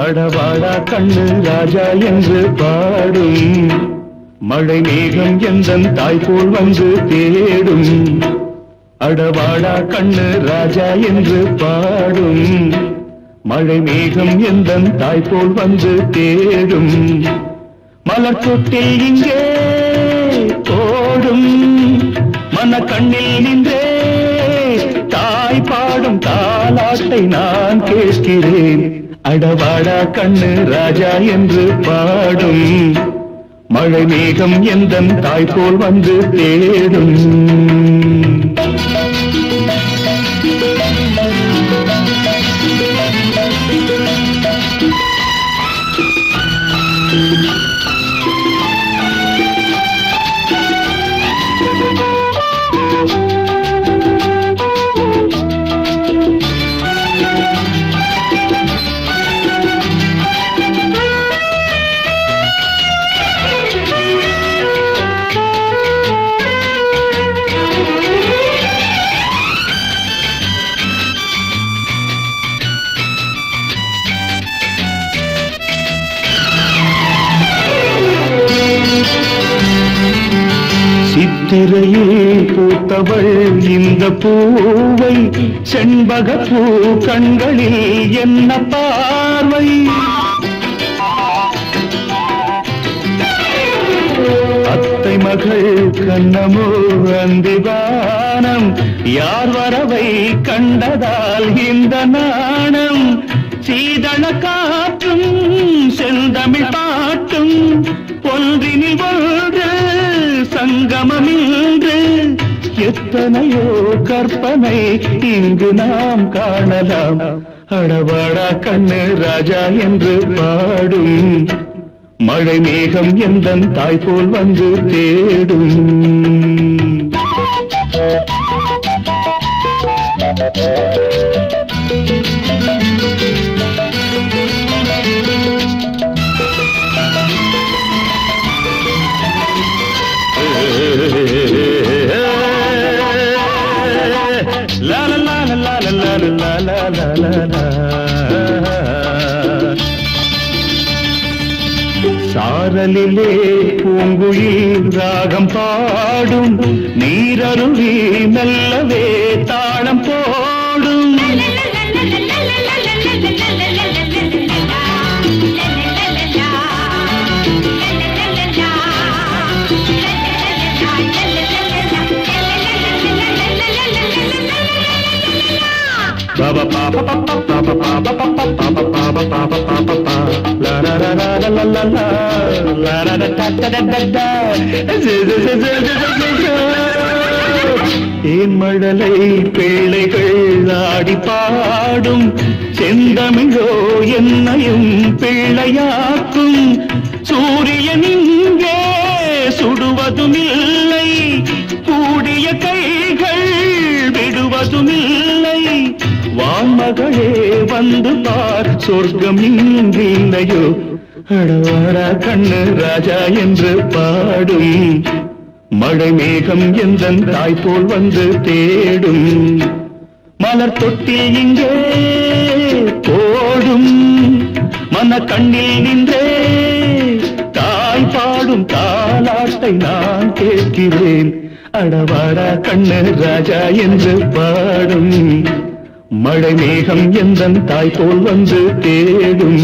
அடவாடா கண்ணு ராஜா என்று பாடும் மழை மேகம் எந்தன் தாய் போல் வந்து தேடும். அடவாடா கண்ணு ராஜா என்று பாடும் மழை மேகம் எந்தன் தாய் போல் வந்து தேடும். மலர் தொட்டில் இங்கே ஓடும் மன கண்ணில் நின்றே தாய் பாடும் தாலாட்டை நான் கேட்கிறேன். அடவாடா கண்ணு ராஜா என்று பாடும் மழை மேகம் எந்தன் தாய் போல் வந்து தேடும். சித்திரையில் பூத்தவள் இந்த பூவை செண்பக பூ கண்களில் என்ன பார்வை. அத்தை மகள் கண்ணமோ அந்திவானம் யார் வரவை கண்டதால் இந்த நாணம். சீதள காற்றும் செந்தமிழ் பாட்டும் ஒன்றினில் ஒன்று சங்கமமின்று எத்தனையோ கற்பனை இங்கு நாம் காணலாம். அடவாடா கண்ணு ராஜா என்று பாடும் மழை மேகம் எந்தன் தாய் போல் வந்து தேடும். La la la la la la la la la la la. சாரலிலே பூங்குயில் ராகம் பாடும் நீரருவி மெல்லவே தாளம் போடும். Baba papa papa papa papa papa papa papa papa papa pa la la la la la la la la la la da da da da da ஏன் மழலை பிள்ளைகள் ஆடி பாடும் செந்தமிழோ என்னையும் பிள்ளையாக்கும். சூரியன் இங்கே சுடுவதும் இல்லை கூடிய கைகள் விடுவதும் இல்லை. வான்மகளே வந்து பார் சொர்க்கம் இங்கில்லையோ. அடவாடா கண்ணு ராஜா என்று பாடும் மழை மேகம் எந்தன் தாய் போல் வந்து தேடும். மலர் தொட்டில் இங்கே போடும் மன கண்ணில் நின்றே தாய் பாடும் தாலாட்டை நான் கேட்கிறேன். அடவாடா கண்ணு ராஜா என்று பாடும் மழை மேகம் எந்தன் தாய் போல் வந்து தேடும்.